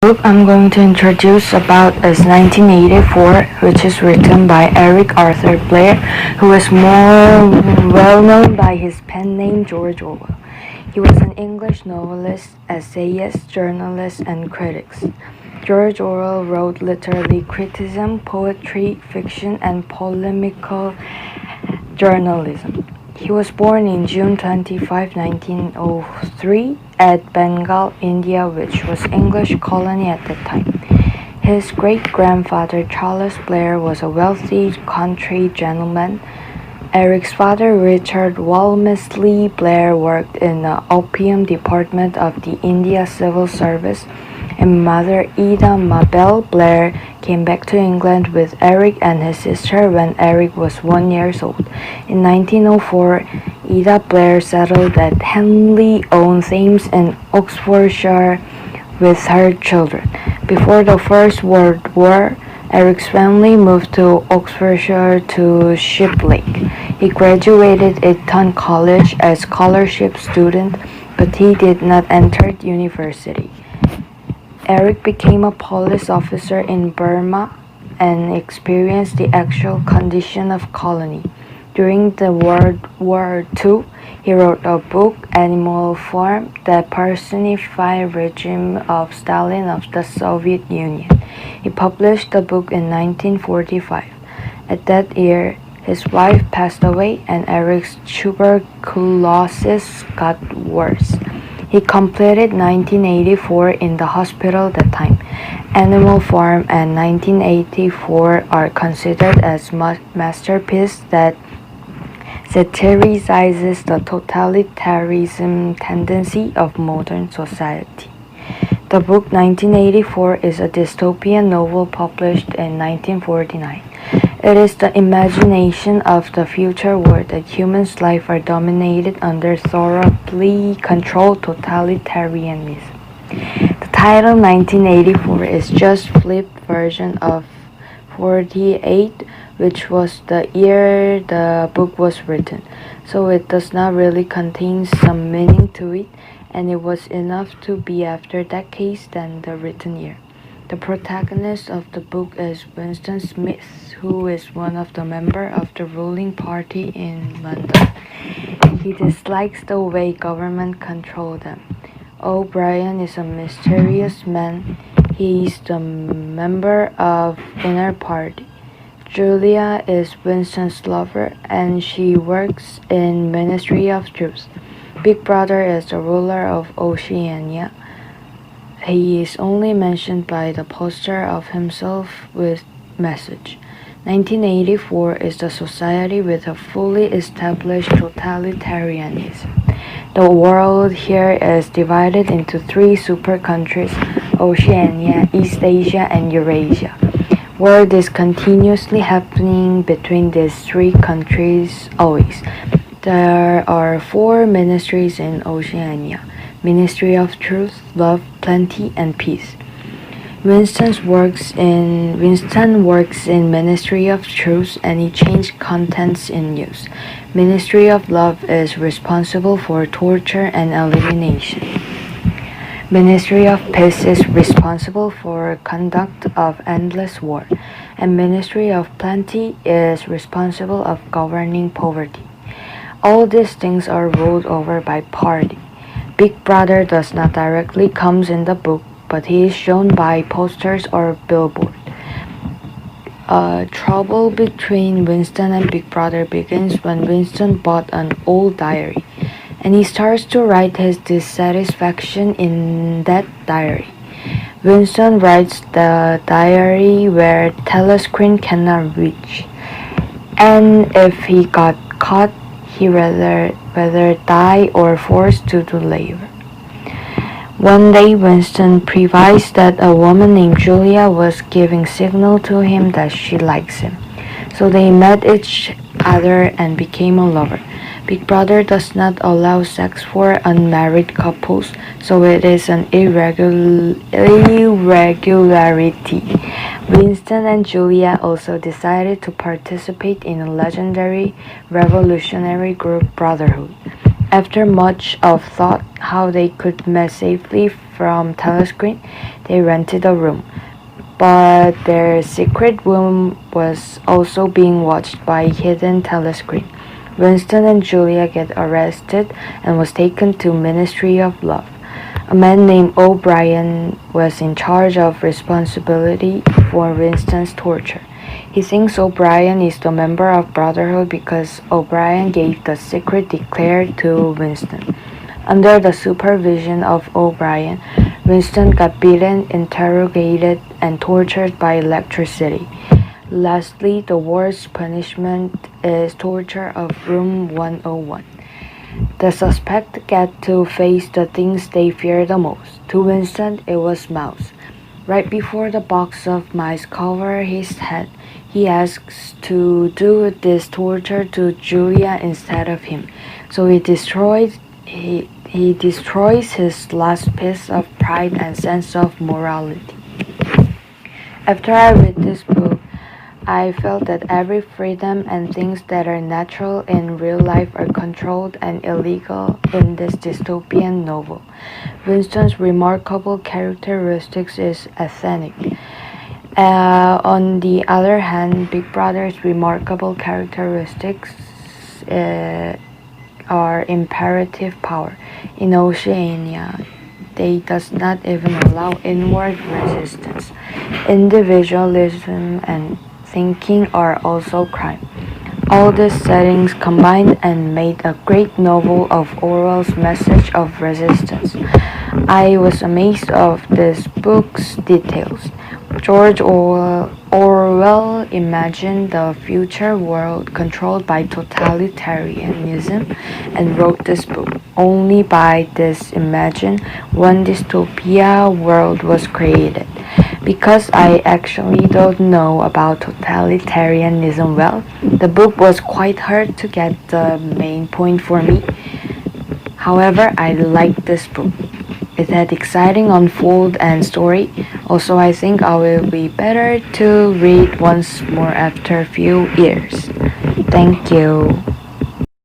Book I'm going to introduce about is 1984, which is written by Eric Arthur Blair, who is more well known by his pen name George Orwell. He was an English novelist, essayist, journalist, and critic. George Orwell wrote literary criticism, poetry, fiction, and polemical journalism. He was born in June 25, 1903 at Bengal, India, which was English colony at that time. His great-grandfather Charles Blair was a wealthy country gentleman. Eric's father, Richard Walmesley Blair, worked in the opium department of the India Civil Service, and mother Ida Mabel Blair came back to England with Eric and his sister when Eric was 1 year old. In 1904, Ida Blair settled at Henley-on-Thames in Oxfordshire with her children. Before the First World War, Eric's family moved to Oxfordshire to Shiplake. He graduated at Eton College as scholarship student, but he did not enter university. Eric became a police officer in Burma and experienced the actual condition of colony. During the World War II, he wrote a book, Animal Farm, that personified regime of Stalin of the Soviet Union. He published the book in 1945. At that year, his wife passed away and Eric's tuberculosis got worse. He completed 1984 in the hospital that time. Animal Farm and 1984 are considered as masterpieces that satirizes the totalitarianism tendency of modern society. The book 1984 is a dystopian novel published in 1949. It is the imagination of the future world that humans' life are dominated under thoroughly controlled totalitarianism. The title 1984 is just flipped version of 48, which was the year the book was written, so it does not really contain some meaning to it, and it was enough to be after decades than the written year. The protagonist of the book is Winston Smith, who is one of the members of the ruling party in London. He dislikes the way government control them. O'Brien is a mysterious man. He is the member of inner party. Julia is Winston's lover, and she works in Ministry of Truth. Big Brother is the ruler of Oceania. He is only mentioned by the poster of himself with message. 1984 is the society with a fully established totalitarianism. The world here is divided into 3 super countries: Oceania, East Asia, and Eurasia. War is continuously happening between these 3 countries always. There are 4 ministries in Oceania: Ministry of Truth, Love, Plenty, and Peace. Winston works in Ministry of Truth, and he changed contents in use. Ministry of Love is responsible for torture and elimination. Ministry of Peace is responsible for conduct of endless war, and Ministry of Plenty is responsible of governing poverty. All these things are ruled over by party. Big Brother does not directly comes in the book, but he is shown by posters or billboard. Trouble between Winston and Big Brother begins when Winston bought an old diary, and he starts to write his dissatisfaction in that diary. Winston writes the diary where telescreen cannot reach, and if he got caught, he rather die or forced to do labor. One day, Winston previses that a woman named Julia was giving signal to him that she likes him. So they met each other and became a lover. Big Brother does not allow sex for unmarried couples, so it is an irregularity. Winston and Julia also decided to participate in a legendary revolutionary group Brotherhood. After much of thought how they could mess safely from telescreen, they rented a room. But their secret room was also being watched by hidden telescreen. Winston and Julia get arrested and was taken to Ministry of Love. A man named O'Brien was in charge of responsibility for Winston's torture. He thinks O'Brien is the member of Brotherhood because O'Brien gave the secret declared to Winston. Under the supervision of O'Brien, Winston got beaten, interrogated, and tortured by electricity. Lastly, the worst punishment is torture of Room 101. The suspects get to face the things they fear the most. To Winston, it was mice. Right before the box of mice cover his head, he asks to do this torture to Julia instead of him. So he destroys his last piece of pride and sense of morality. After I read this book, I felt that every freedom and things that are natural in real life are controlled and illegal in this dystopian novel. Winston's remarkable characteristics is authentic. On the other hand, Big Brother's remarkable characteristics are imperative power. In Oceania, they does not even allow inward resistance. Individualism and thinking are also crime. All these settings combined and made a great novel of Orwell's message of resistance. I was amazed of this book's details. George Orwell imagined the future world controlled by totalitarianism and wrote this book. Only by this imagined one dystopia world was created. Because I actually don't know about totalitarianism well, the book was quite hard to get the main point for me. However, I liked this book. It had exciting unfold and story. Also, I think I will be better to read once more after a few years. Thank you.